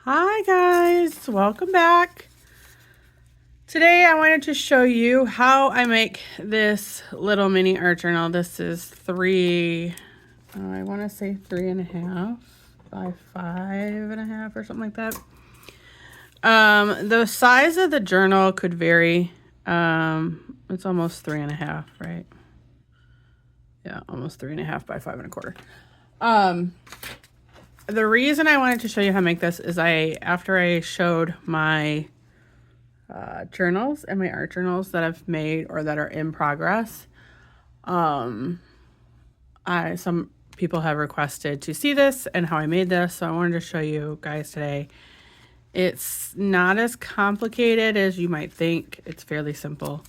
Hi guys, welcome back. Today I wanted to show you how I make this little mini art journal. This is I want to say 3.5 by 5.5 or something like that. The size of the journal could vary. It's almost 3.5, right? Yeah, almost 3.5 by 5.25. The reason I wanted to show you how to make this is after I showed my journals and my art journals that I've made or that are in progress, some people have requested to see this and how I made this, so I wanted to show you guys today. It's not as complicated as you might think. It's fairly simple,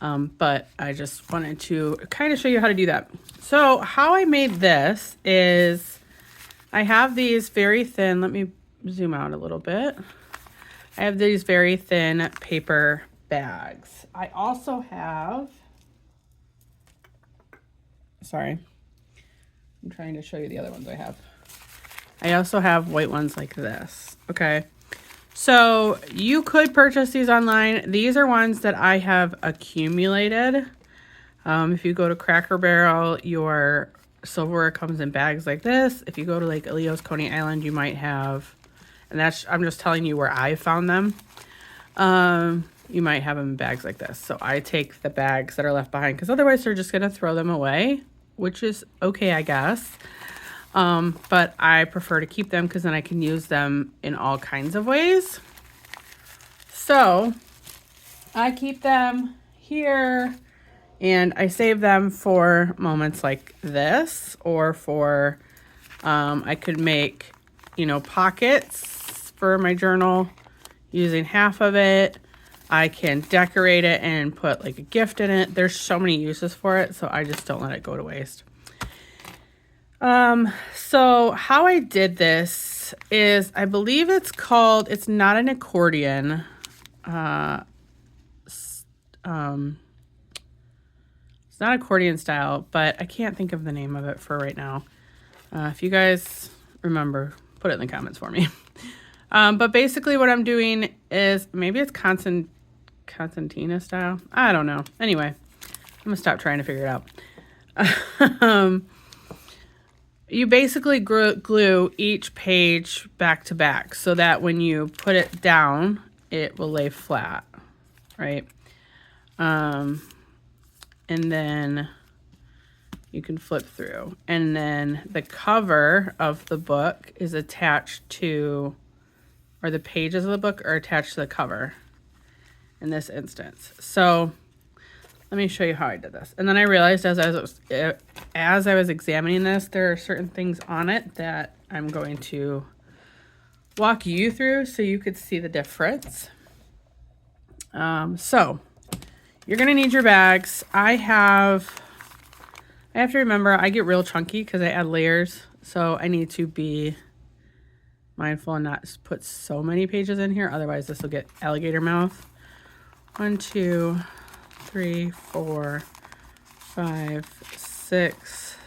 but I just wanted to kind of show you how to do that. So how I made this is I have these very thin, let me zoom out a little bit. I have these very thin paper bags. I also have, sorry, I'm trying to show you the other ones I have. I also have white ones like this, okay? So you could purchase these online. These are ones that I have accumulated. If you go to Cracker Barrel, your silverware comes in bags like this. If you go to like Leo's Coney Island, you might have, and I'm just telling you where I found them. You might have them in bags like this. So I take the bags that are left behind because otherwise they're just going to throw them away, which is okay, I guess. But I prefer to keep them because then I can use them in all kinds of ways. So I keep them here. And I save them for moments like this, or for, I could make, pockets for my journal using half of it. I can decorate it and put like a gift in it. There's so many uses for it, so I just don't let it go to waste. So how I did this is, I believe it's not an accordion. It's not accordion style, but I can't think of the name of it for right now. If you guys remember, put it in the comments for me. But basically what I'm doing is, maybe it's concertina style. I don't know. Anyway, I'm gonna stop trying to figure it out. You basically glue each page back to back so that when you put it down, it will lay flat, right? And then you can flip through. And then the cover of the book is attached to, or the pages of the book are attached to the cover in this instance. So let me show you how I did this. And then I realized as I was examining this, there are certain things on it that I'm going to walk you through so you could see the difference. So you're gonna need your bags. I have to remember, I get real chunky because I add layers. So I need to be mindful and not put so many pages in here. Otherwise this will get alligator mouth. 1, 2, 3, 4, 5, 6,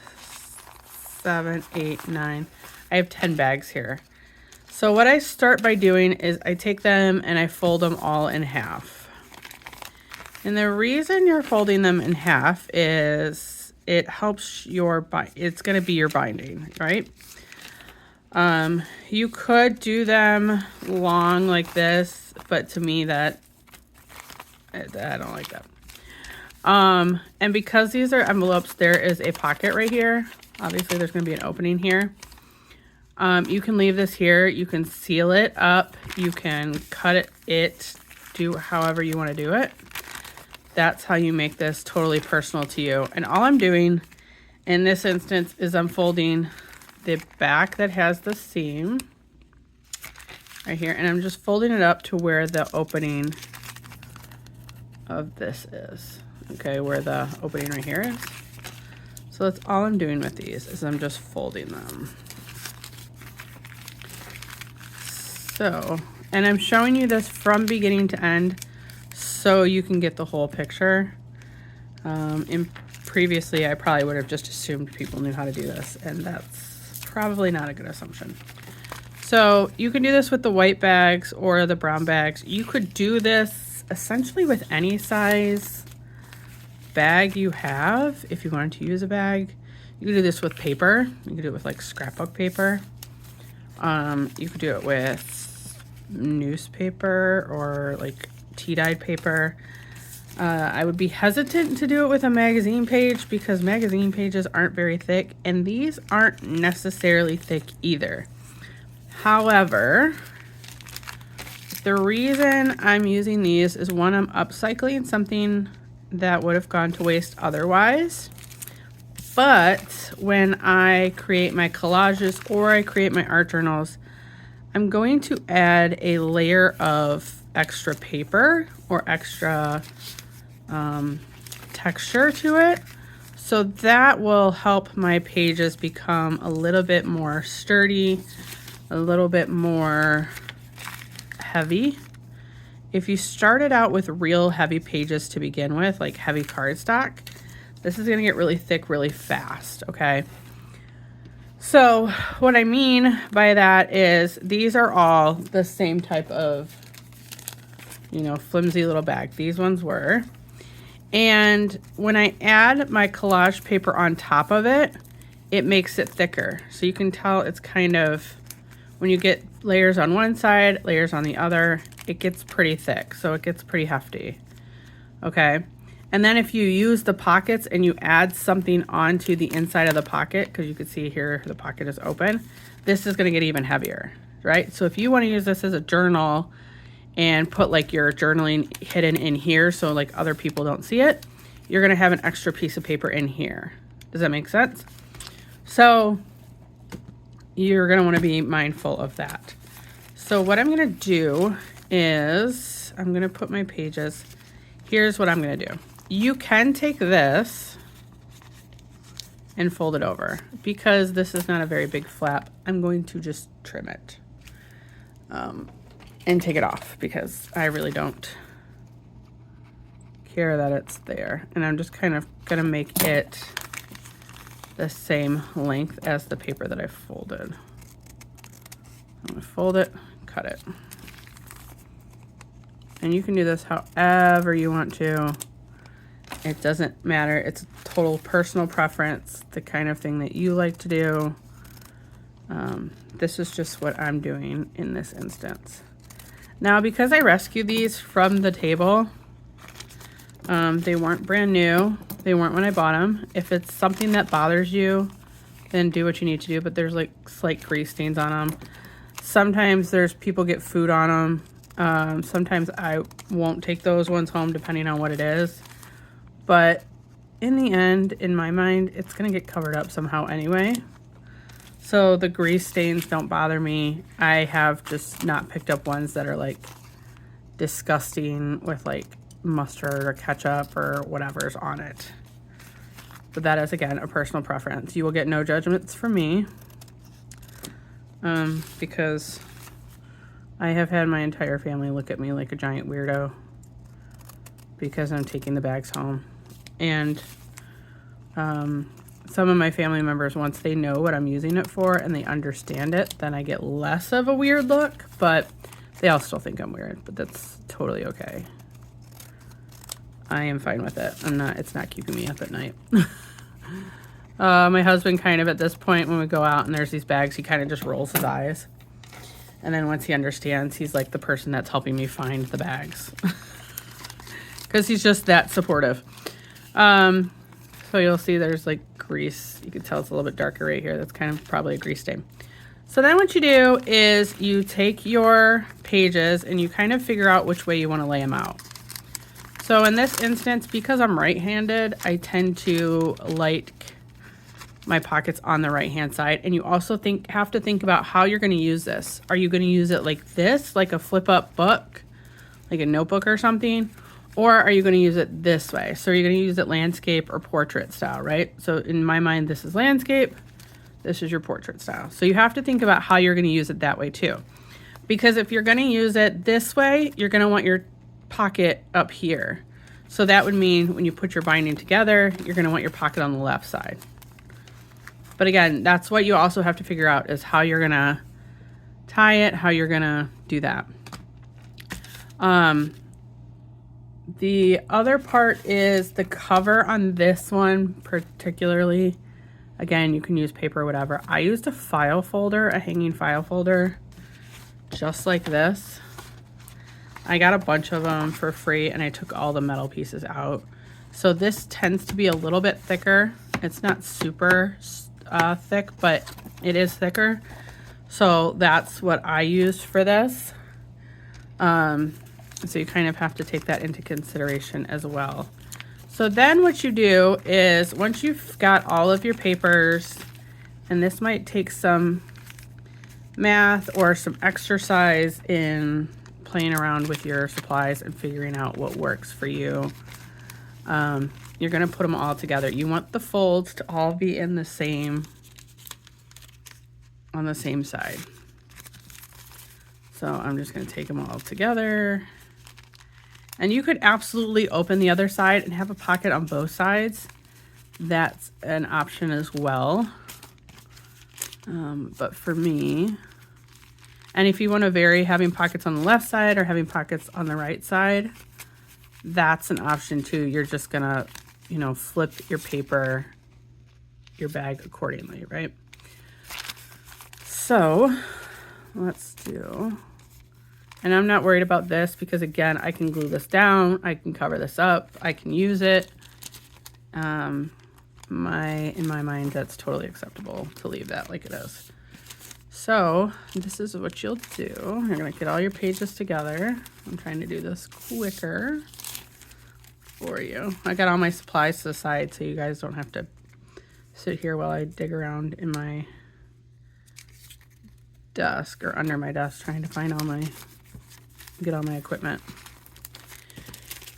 7, 8, 9. I have 10 bags here. So what I start by doing is I take them and I fold them all in half. And the reason you're folding them in half is it helps it's going to be your binding, right? You could do them long like this, but to me I don't like that. And because these are envelopes, there is a pocket right here. Obviously there's going to be an opening here. You can leave this here. You can seal it up. You can cut it, do however you want to do it. That's how you make this totally personal to you. And all I'm doing in this instance is I'm folding the back that has the seam right here, and I'm just folding it up to where the opening of this is. Okay, where the opening right here is. So that's all I'm doing with these, is I'm just folding them. So, and I'm showing you this from beginning to end so you can get the whole picture. Previously, I probably would have just assumed people knew how to do this, and that's probably not a good assumption. So you can do this with the white bags or the brown bags. You could do this essentially with any size bag you have. If you wanted to use a bag, you could do this with paper. You could do it with like scrapbook paper. You could do it with newspaper or like tea-dyed paper. I would be hesitant to do it with a magazine page because magazine pages aren't very thick, and these aren't necessarily thick either. However, the reason I'm using these is, one, I'm upcycling something that would have gone to waste otherwise. But when I create my collages or I create my art journals, I'm going to add a layer of extra paper or extra texture to it. So that will help my pages become a little bit more sturdy, a little bit more heavy. If you started out with real heavy pages to begin with, like heavy cardstock, this is gonna get really thick really fast, okay? So what I mean by that is these are all the same type of, you know, flimsy little bag. These ones were. And when I add my collage paper on top of it, it makes it thicker. So you can tell it's kind of, when you get layers on one side, layers on the other, it gets pretty thick. So it gets pretty hefty, okay? And then if you use the pockets and you add something onto the inside of the pocket, because you can see here the pocket is open, this is gonna get even heavier, right? So if you wanna use this as a journal and put like your journaling hidden in here so like other people don't see it, you're gonna have an extra piece of paper in here. Does that make sense? So you're gonna wanna be mindful of that. So what I'm gonna do is I'm gonna put my pages, here's what I'm gonna do. You can take this and fold it over. Because this is not a very big flap, I'm going to just trim it. And take it off because I really don't care that it's there. And I'm just kind of gonna make it the same length as the paper that I folded. I'm gonna fold it, cut it. And you can do this however you want to. It doesn't matter. It's a total personal preference, the kind of thing that you like to do. This is just what I'm doing in this instance. Now, because I rescued these from the table, they weren't brand new. They weren't when I bought them. If it's something that bothers you, then do what you need to do, but there's like slight grease stains on them. Sometimes there's people get food on them. Sometimes I won't take those ones home depending on what it is. But in the end, in my mind, it's gonna get covered up somehow anyway. So the grease stains don't bother me. I have just not picked up ones that are like disgusting with like mustard or ketchup or whatever's on it. But that is, again, a personal preference. You will get no judgments from me because I have had my entire family look at me like a giant weirdo because I'm taking the bags home. And some of my family members, once they know what I'm using it for and they understand it, then I get less of a weird look, but they all still think I'm weird, but that's totally okay. I am fine with it. It's not keeping me up at night. My husband kind of at this point, when we go out and there's these bags, he kind of just rolls his eyes. And then once he understands, he's like the person that's helping me find the bags. Because he's just that supportive. So you'll see there's like grease. You can tell it's a little bit darker right here. That's kind of probably a grease stain. So then what you do is you take your pages and you kind of figure out which way you want to lay them out. So in this instance, because I'm right-handed, I tend to like my pockets on the right-hand side. And you also have to think about how you're going to use this. Are you going to use it like this, like a flip-up book, like a notebook or something? Or are you going to use it this way? So you're going to use it landscape or portrait style, right? So in my mind, this is landscape. This is your portrait style. So you have to think about how you're going to use it that way too. Because if you're going to use it this way, you're going to want your pocket up here. So that would mean when you put your binding together, you're going to want your pocket on the left side. But again, that's what you also have to figure out is how you're going to tie it, how you're gonna do that. The other part is the cover on this one particularly. Again, you can use paper or whatever. I used a file folder, a hanging file folder, just like this. I got a bunch of them for free and I took all the metal pieces out. So this tends to be a little bit thicker. It's not super thick, but it is thicker. So that's what I used for this. So you kind of have to take that into consideration as well. So then what you do is once you've got all of your papers, and this might take some math or some exercise in playing around with your supplies and figuring out what works for you. You're gonna put them all together. You want the folds to all be in the same, on the same side. So I'm just gonna take them all together. And you could absolutely open the other side and have a pocket on both sides. That's an option as well. But for me, and if you want to vary having pockets on the left side or having pockets on the right side, that's an option too. You're just gonna, you know, flip your paper, your bag accordingly, right? So let's do, and I'm not worried about this because again, I can glue this down, I can cover this up, I can use it. In my mind, that's totally acceptable to leave that like it is. So this is what you'll do. You're gonna get all your pages together. I'm trying to do this quicker for you. I got all my supplies to the side so you guys don't have to sit here while I dig around in my desk or under my desk trying to find get all my equipment.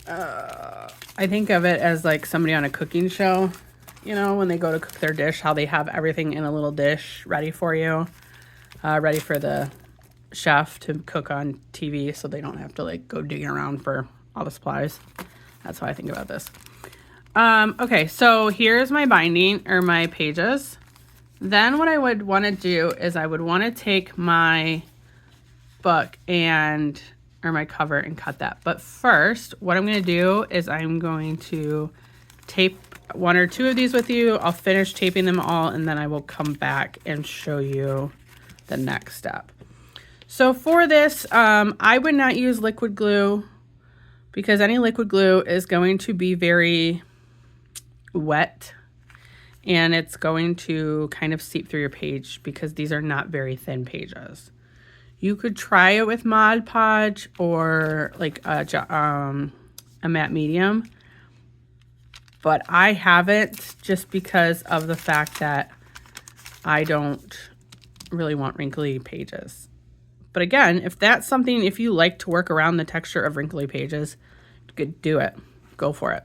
I think of it as like somebody on a cooking show, you know, when they go to cook their dish, how they have everything in a little dish ready for you, ready for the chef to cook on TV so they don't have to like go digging around for all the supplies. That's how I think about this. Okay, so here's my binding or my pages. Then what I would want to do is I would want to take my book or my cover and cut that. But first, what I'm going to do is I'm going to tape one or two of these with you. I'll finish taping them all and then I will come back and show you the next step. So for this, I would not use liquid glue because any liquid glue is going to be very wet and it's going to kind of seep through your page because these are not very thin pages. You could try it with Mod Podge or like a matte medium, but I haven't just because of the fact that I don't really want wrinkly pages. But again, if that's something, if you like to work around the texture of wrinkly pages, you could do it. Go for it.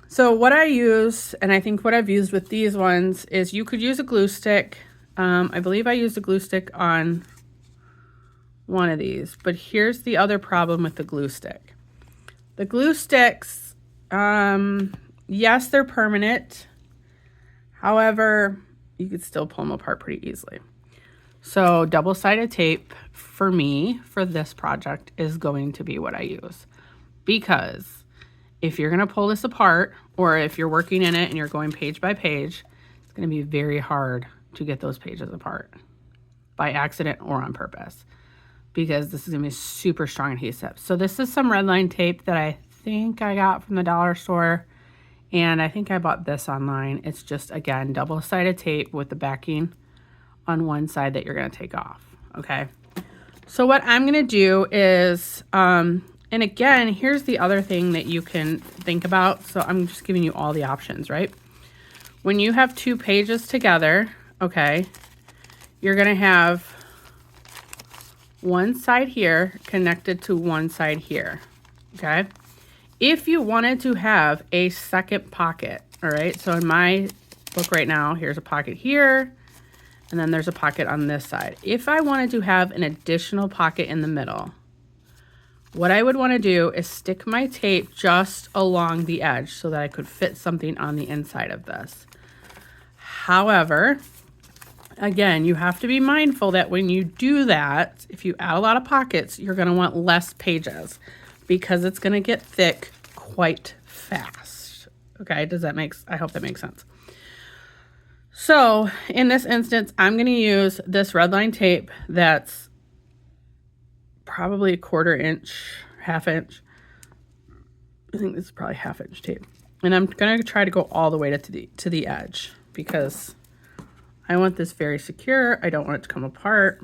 So what I use, and I think what I've used with these ones, is you could use a glue stick. I believe I used a glue stick on one of these, but here's the other problem with the glue stick. The glue sticks, yes, they're permanent. However, you could still pull them apart pretty easily. So double-sided tape for me, for this project, is going to be what I use. Because if you're going to pull this apart, or if you're working in it and you're going page by page, it's going to be very hard to get those pages apart by accident or on purpose, because this is going to be super strong adhesive. So this is some red line tape that I think I got from the dollar store, and I think I bought this online. It's just, again, double-sided tape with the backing on one side that you're going to take off, okay? So what I'm going to do is, and again, here's the other thing that you can think about. So I'm just giving you all the options, right? When you have two pages together, okay, you're going to have one side here connected to one side here, okay? If you wanted to have a second pocket, all right, so in my book right now, here's a pocket here, and then there's a pocket on this side. If I wanted to have an additional pocket in the middle, what I would want to do is stick my tape just along the edge so that I could fit something on the inside of this. However, Again, you have to be mindful that when you do that, if you add a lot of pockets, you're going to want less pages because it's going to get thick quite fast. Okay, I hope that makes sense. So in this instance, I'm going to use this red line tape that's probably 1/4 inch, 1/2 inch. I think this is probably 1/2 inch tape. And I'm going to try to go all the way to the edge because I want this very secure. I don't want it to come apart.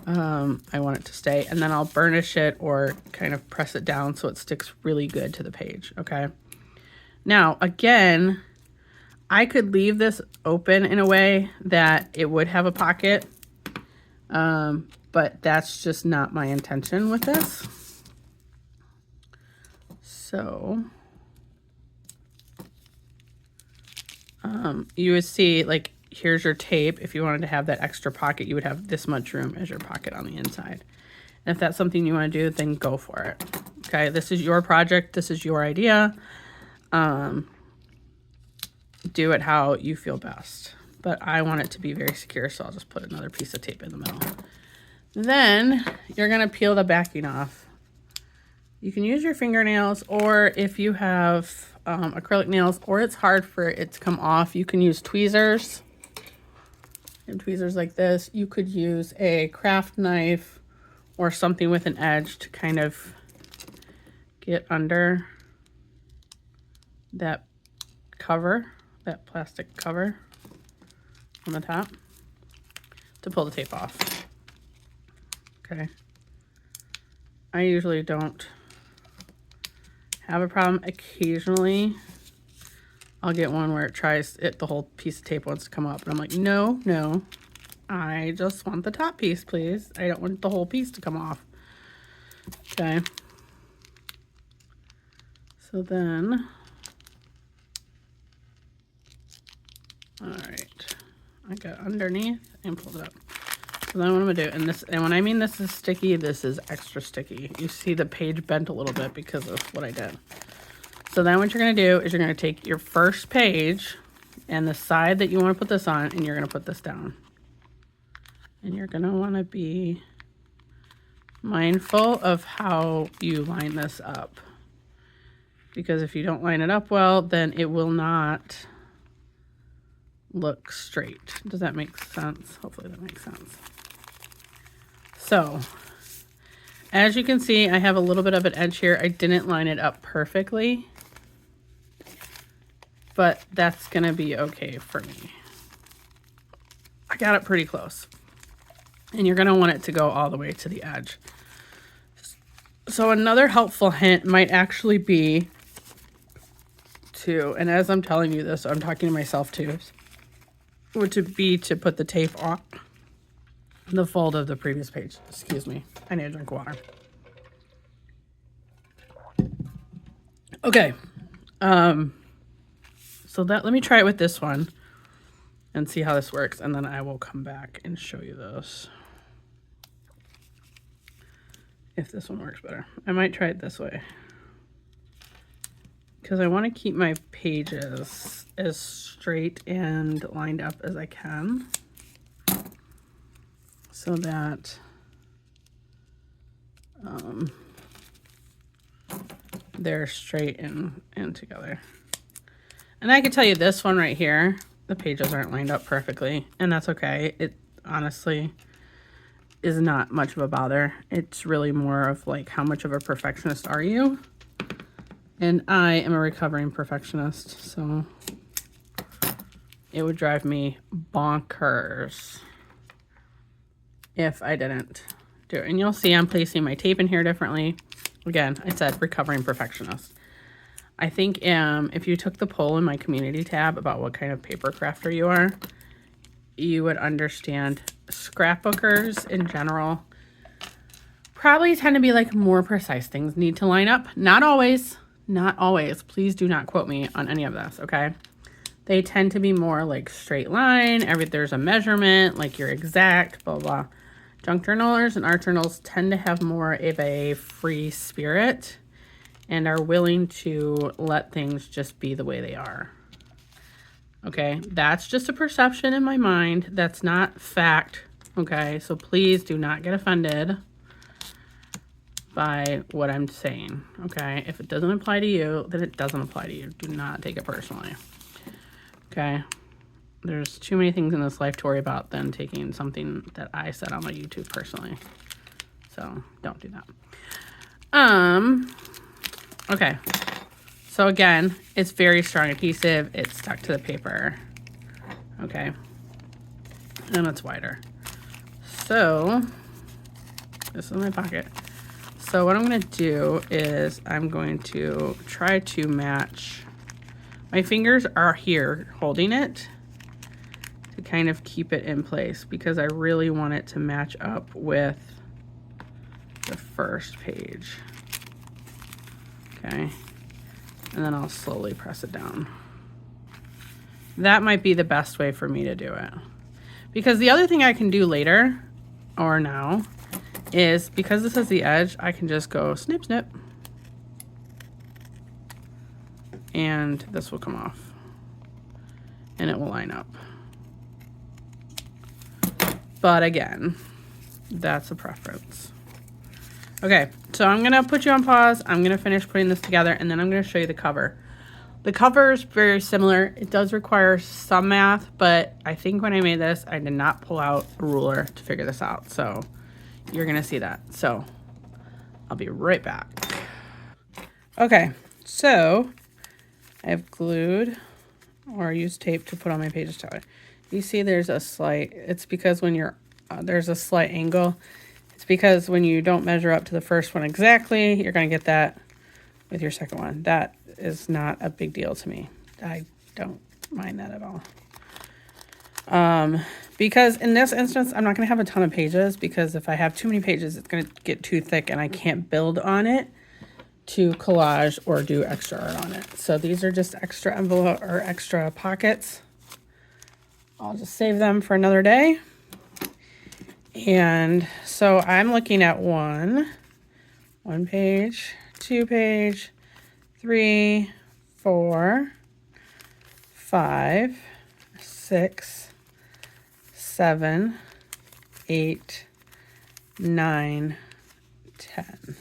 I want it to stay, and then I'll burnish it or kind of press it down so it sticks really good to the page, okay? Now, again, I could leave this open in a way that it would have a pocket, but that's just not my intention with this. So, you would see, like, here's your tape. If you wanted to have that extra pocket, you would have this much room as your pocket on the inside. And if that's something you want to do, then go for it. Okay, this is your project. This is your idea. Do it how you feel best. But I want it to be very secure, so I'll just put another piece of tape in the middle. Then you're going to peel the backing off. You can use your fingernails, or if you have acrylic nails, or it's hard for it to come off, you can use tweezers. And tweezers like this. You could use a craft knife or something with an edge to kind of get under that cover, that plastic cover on the top to pull the tape off. Okay. I usually don't have a problem. Occasionally I'll get one where the whole piece of tape wants to come up, and I'm like, no, I just want the top piece, please. I don't want the whole piece to come off. Okay. So then, all right, I got underneath and pulled it up. So then what I'm gonna do, and when I mean this is sticky, this is extra sticky. You see the page bent a little bit because of what I did. So then what you're going to do is you're going to take your first page and the side that you want to put this on, and you're going to put this down. And you're going to want to be mindful of how you line this up. Because if you don't line it up well, then it will not look straight. Does that make sense? Hopefully that makes sense. So, as you can see, I have a little bit of an edge here. I didn't line it up perfectly, but that's gonna be okay for me. I got it pretty close. And you're gonna want it to go all the way to the edge. So another helpful hint might actually be to, and as I'm telling you this, I'm talking to myself too, would be to put the tape on the fold of the previous page. Excuse me, I need a drink of water. Okay, so let me try it with this one and see how this works, and then I will come back and show you those. If this one works better. I might try it this way, because I want to keep my pages as straight and lined up as I can, so that they're straight and together. And I can tell you this one right here, the pages aren't lined up perfectly, and that's okay. It honestly is not much of a bother. It's really more of like, how much of a perfectionist are you? And I am a recovering perfectionist, so it would drive me bonkers if I didn't do it. And you'll see I'm placing my tape in here differently. Again, I said recovering perfectionist. I think if you took the poll in my community tab about what kind of paper crafter you are, you would understand scrapbookers in general probably tend to be like more precise. Things need to line up. Not always. Not always. Please do not quote me on any of this, okay? They tend to be more like straight line. There's a measurement, like you're exact, blah, blah. Junk journalers and art journals tend to have more of a free spirit and are willing to let things just be the way they are. Okay, that's just a perception in my mind. That's not fact. Okay, so please do not get offended by what I'm saying. Okay, if it doesn't apply to you, then it doesn't apply to you. Do not take it personally. Okay, there's too many things in this life to worry about than taking something that I said on my YouTube personally. So don't do that. Okay. So again, it's very strong adhesive. It's stuck to the paper. Okay. And it's wider. So this is my pocket. So what I'm going to do is I'm going to try to match. My fingers are here holding it to kind of keep it in place because I really want it to match up with the first page. Okay. And then I'll slowly press it down. That might be the best way for me to do it. Because the other thing I can do later, or now, is because this is the edge, I can just go snip, snip. And this will come off. And it will line up. But again, that's a preference. Okay, so I'm gonna put you on pause. I'm gonna finish putting this together and then I'm gonna show you the cover. The cover is very similar. It does require some math, but I think when I made this, I did not pull out a ruler to figure this out. So you're gonna see that. So I'll be right back. Okay, so I've glued or used tape to put on my pages together. You see there's a slight, it's because when you're, there's a slight angle. It's because when you don't measure up to the first one exactly, you're going to get that with your second one. That is not a big deal to me. I don't mind that at all. Because in this instance, I'm not going to have a ton of pages because if I have too many pages, it's going to get too thick and I can't build on it to collage or do extra art on it. So these are just extra envelope or extra pockets. I'll just save them for another day. And so I'm looking at one page, 2 page, 3, 4, 5, 6, 7, 8, 9, 10.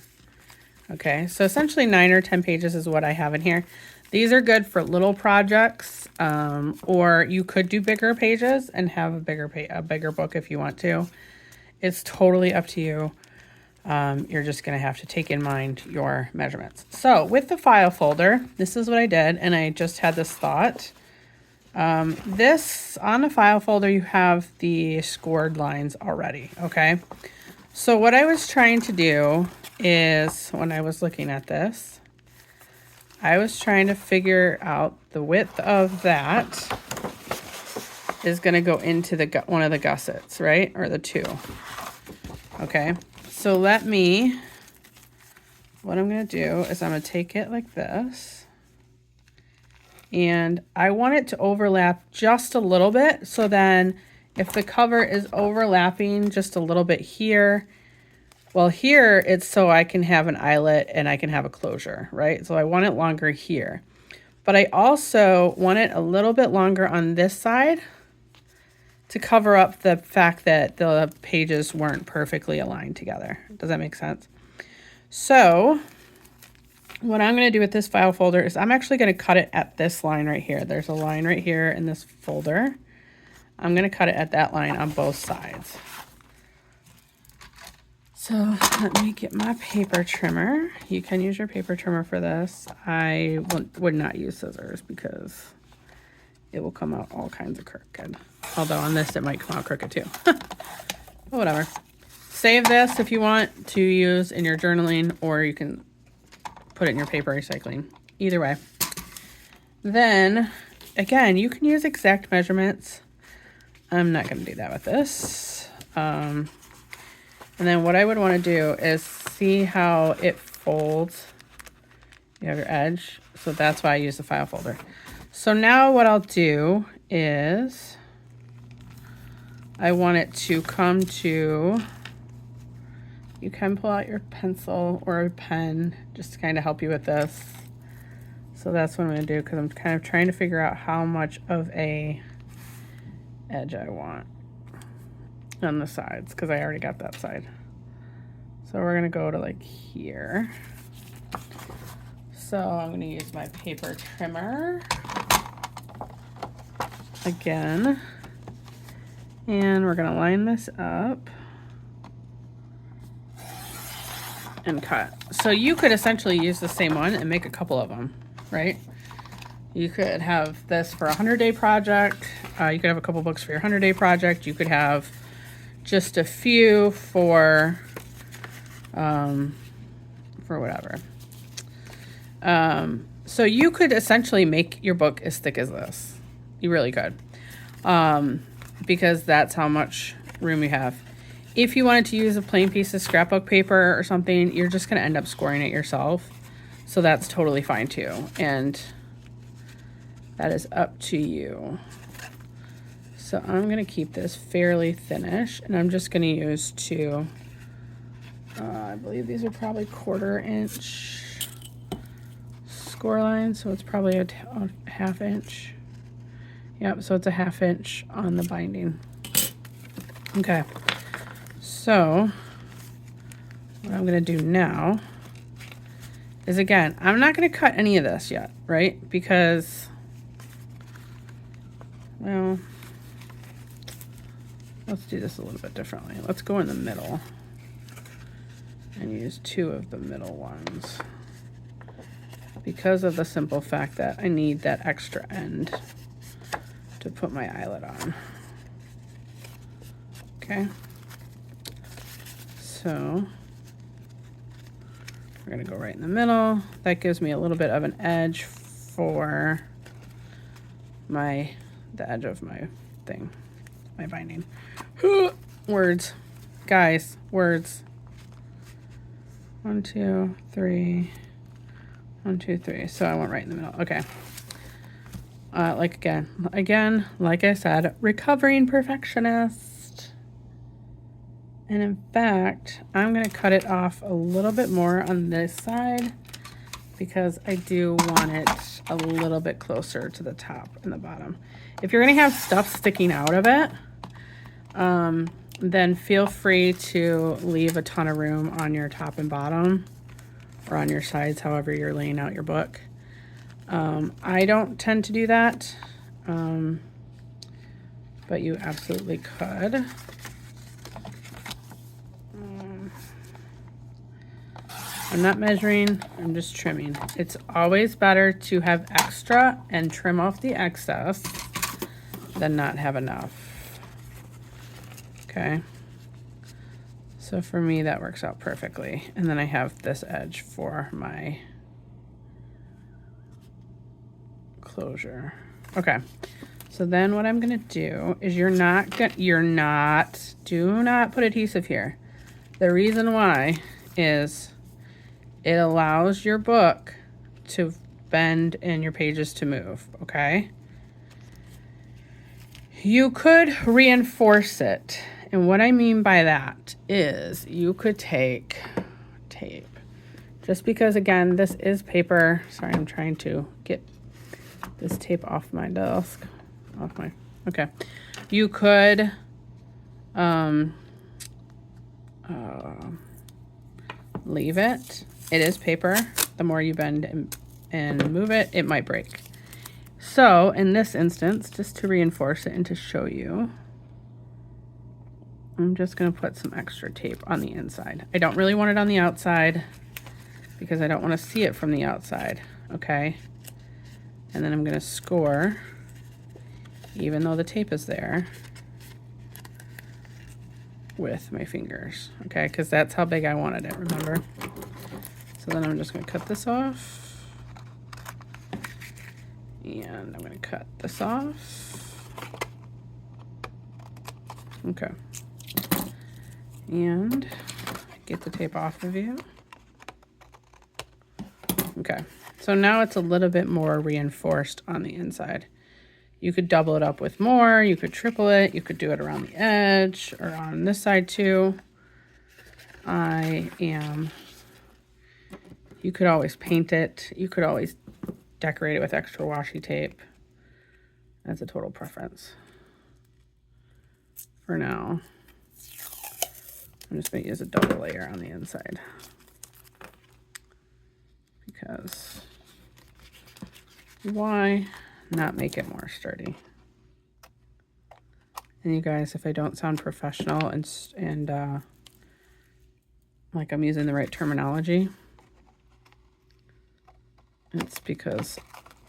Okay, so essentially 9 or 10 pages is what I have in here. These are good for little projects, or you could do bigger pages and have a bigger book if you want to. It's totally up to you. You're just going to have to take in mind your measurements. So with the file folder, this is what I did, and I just had this thought. This on the file folder, you have the scored lines already. Okay. So what I was trying to do is when I was looking at this, I was trying to figure out the width of that is going to go into the one of the gussets, right? Or the 2. Okay. So what I'm going to do is I'm going to take it like this. And I want it to overlap just a little bit. So then if the cover is overlapping just a little bit here, well, here it's so I can have an eyelet and I can have a closure, right? So I want it longer here. But I also want it a little bit longer on this side to cover up the fact that the pages weren't perfectly aligned together. Does that make sense? So what I'm going to do with this file folder is I'm actually going to cut it at this line right here. There's a line right here in this folder. I'm going to cut it at that line on both sides. So let me get my paper trimmer. You can use your paper trimmer for this. I would not use scissors because it will come out all kinds of crooked. Although on this, it might come out crooked too. But whatever. Save this if you want to use in your journaling, or you can put it in your paper recycling. Either way. Then, again, you can use exact measurements. I'm not going to do that with this. And then what I would want to do is see how it folds. You have your edge. So that's why I use the file folder. So now what I'll do is I want it to come to, you can pull out your pencil or a pen just to kind of help you with this. So that's what I'm going to do, because I'm kind of trying to figure out how much of a edge I want on the sides, because I already got that side. So we're going to go to like here. So I'm going to use my paper trimmer again, and we're going to line this up and cut. So you could essentially use the same one and make a couple of them, right? You could have this for a 100-day project. You could have a couple books for your 100-day project. You could have just a few for whatever. So you could essentially make your book as thick as this. You really could. Because that's how much room you have. If you wanted to use a plain piece of scrapbook paper or something, you're just going to end up scoring it yourself. So that's totally fine too. And that is up to you. So I'm going to keep this fairly thinnish, and I'm just going to use two, I believe these are probably 1/4 inch score lines, so it's probably a 1/2 inch. Yep, so it's a 1/2 inch on the binding. Okay, so what I'm going to do now is, again, I'm not going to cut any of this yet, right? Because, well, let's do this a little bit differently. Let's go in the middle and use two of the middle ones, because of the simple fact that I need that extra end to put my eyelet on. Okay, so we're gonna go right in the middle. That gives me a little bit of an edge for the edge of my thing, my binding. Words, guys, words. 1, 2, 3. 1, 2, 3. So I went right in the middle. Okay. Again, like I said, recovering perfectionist. And in fact, I'm going to cut it off a little bit more on this side, because I do want it a little bit closer to the top and the bottom. If you're going to have stuff sticking out of it, then feel free to leave a ton of room on your top and bottom, or on your sides, however you're laying out your book. I don't tend to do that, but you absolutely could. I'm not measuring, I'm just trimming. It's always better to have extra and trim off the excess than not have enough. Okay, so for me that works out perfectly. And then I have this edge for my closure. Okay, so then what I'm gonna do is, do not put adhesive here. The reason why is it allows your book to bend and your pages to move, okay? You could reinforce it. And what I mean by that is you could take tape. Just because, again, this is paper. Sorry, I'm trying to get this tape off my desk. Okay. You could leave it. It is paper. The more you bend and move it, it might break. So in this instance, just to reinforce it and to show you, I'm just going to put some extra tape on the inside. I don't really want it on the outside because I don't want to see it from the outside, okay? And then I'm going to score, even though the tape is there, with my fingers, okay? Because that's how big I wanted it, remember? So then I'm just going to cut this off. And I'm going to cut this off. Okay. And get the tape off of you. Okay, so now it's a little bit more reinforced on the inside. You could double it up with more, you could triple it, you could do it around the edge or on this side too. You could always paint it. You could always decorate it with extra washi tape. That's a total preference. For now, I'm just going to use a double layer on the inside because why not make it more sturdy? And you guys, if I don't sound professional and like I'm using the right terminology, it's because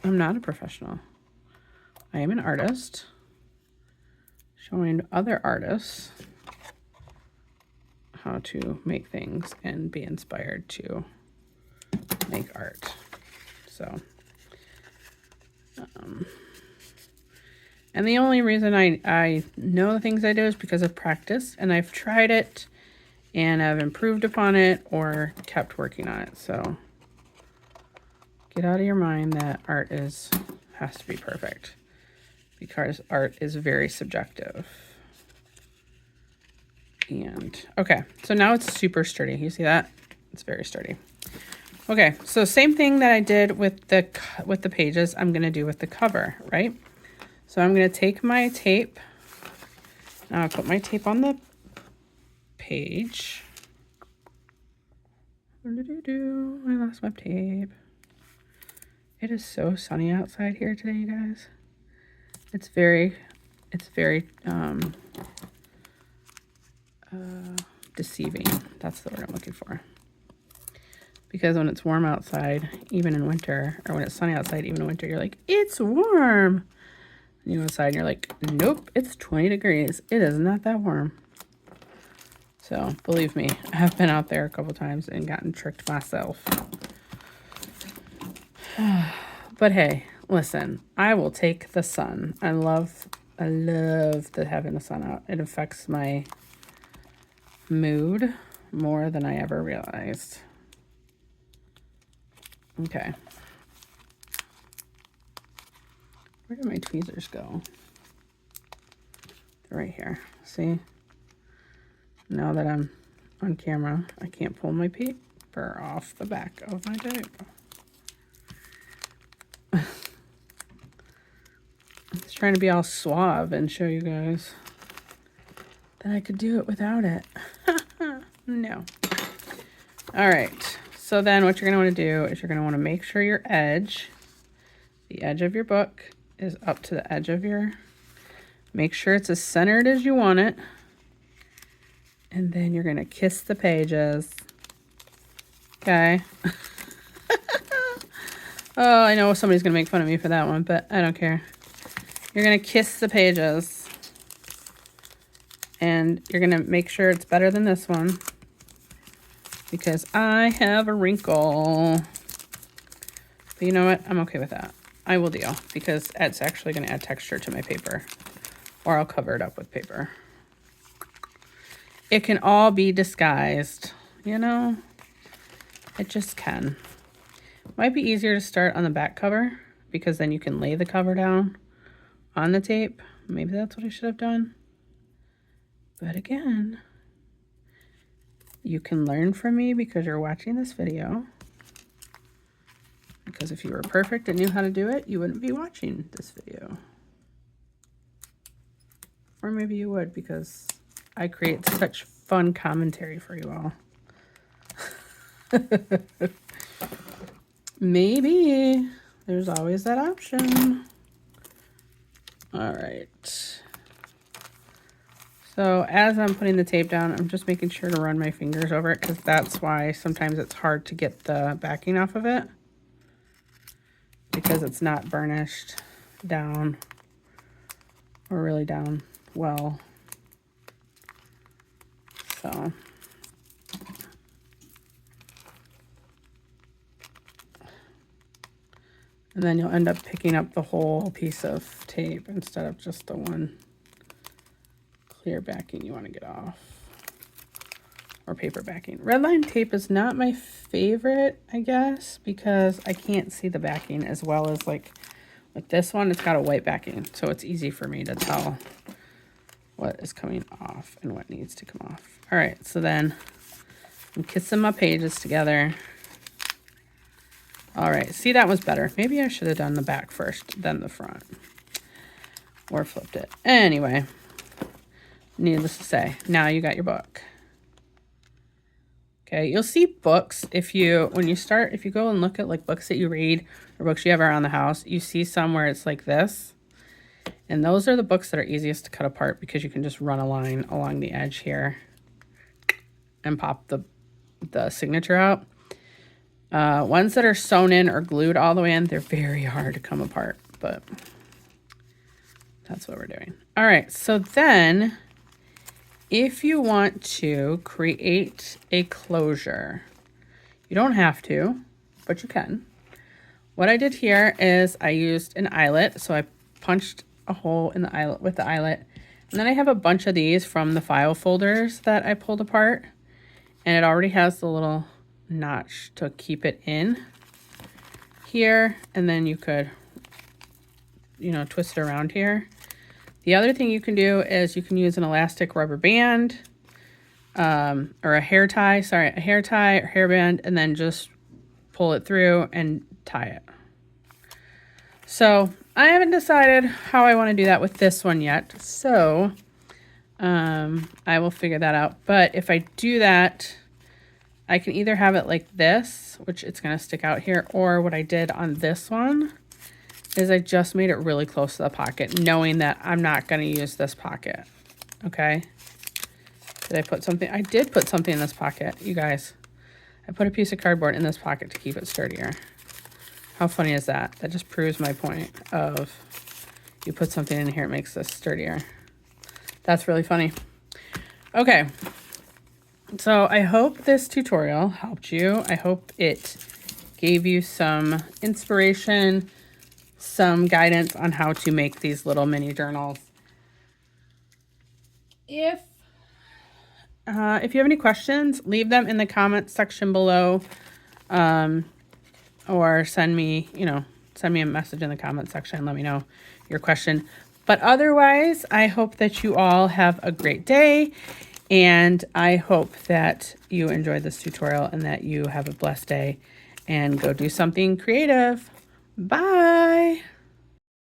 I'm not a professional. I am an artist showing other artists how to make things and be inspired to make art. So, and the only reason I know the things I do is because of practice, and I've tried it and I've improved upon it or kept working on it. So get out of your mind that art has to be perfect, because art is very subjective. And okay, so now it's super sturdy. You see that? It's very sturdy. Okay, so same thing that I did with the pages, I'm gonna do with the cover, right? So I'm gonna take my tape, and I'll put my tape on the page. I lost my tape. It is so sunny outside here today, you guys. It's very deceiving. That's the word I'm looking for. Because when it's warm outside, even in winter, or when it's sunny outside, even in winter, you're like, it's warm. And you go outside and you're like, nope, it's 20 degrees. It is not that warm. So believe me, I have been out there a couple times and gotten tricked myself. But hey, listen, I will take the sun. I love having the sun out. It affects my mood more than I ever realized. Okay. Where did my tweezers go? They're right here. See? Now that I'm on camera, I can't pull my paper off the back of my tape. I was trying to be all suave and show you guys that I could do it without it. No. All right. So then what you're going to want to do is you're going to want to make sure your edge, the edge of your book, is up to the edge of your, make sure it's as centered as you want it. And then you're going to kiss the pages. Okay. Oh, I know somebody's going to make fun of me for that one, but I don't care. You're going to kiss the pages. And you're going to make sure it's better than this one, because I have a wrinkle. But you know what? I'm okay with that. I will deal, because it's actually going to add texture to my paper, or I'll cover it up with paper. It can all be disguised, you know? It just can. Might be easier to start on the back cover, because then you can lay the cover down on the tape. Maybe that's what I should have done. But again, you can learn from me because you're watching this video. Because if you were perfect and knew how to do it, you wouldn't be watching this video. Or maybe you would, because I create such fun commentary for you all. Maybe. There's always that option. All right. So as I'm putting the tape down, I'm just making sure to run my fingers over it, because that's why sometimes it's hard to get the backing off of it, because it's not burnished down or really down well. So and then you'll end up picking up the whole piece of tape instead of just the one clear backing you want to get off, or paper backing. Red line tape is not my favorite, I guess, because I can't see the backing as well as, like, with this one, it's got a white backing, so it's easy for me to tell what is coming off and what needs to come off. All right, so then I'm kissing my pages together. All right, see, that was better. Maybe I should have done the back first, then the front. Or flipped it. Anyway, needless to say, now you got your book. Okay, you'll see books if you go and look at like books that you read or books you have around the house, you see some where it's like this. And those are the books that are easiest to cut apart because you can just run a line along the edge here and pop the signature out. Ones that are sewn in or glued all the way in, they're very hard to come apart, but that's what we're doing. All right, so then if you want to create a closure, you don't have to, but you can. What I did here is I used an eyelet, so I punched a hole in the eyelet with the eyelet, and then I have a bunch of these from the file folders that I pulled apart, and it already has the little notch to keep it in here, and then you could, you know, twist it around here. The other thing you can do is you can use an elastic rubber band or a hair tie or hairband, and then just pull it through and tie it. So I haven't decided how I want to do that with this one yet, so I will figure that out. But if I do that, I can either have it like this, which it's going to stick out here, or what I did on this one is I just made it really close to the pocket, knowing that I'm not going to use this pocket. Okay. Did I put something? I did put something in this pocket, you guys. I put a piece of cardboard in this pocket to keep it sturdier. How funny is that? That just proves my point of you put something in here, it makes this sturdier. That's really funny. Okay. So I hope this tutorial helped you. I hope it gave you some inspiration, some guidance on how to make these little mini journals. If you have any questions, leave them in the comment section below, or send me a message in the comment section. Let me know your question. But otherwise, I hope that you all have a great day, and I hope that you enjoyed this tutorial and that you have a blessed day and go do something creative. Bye.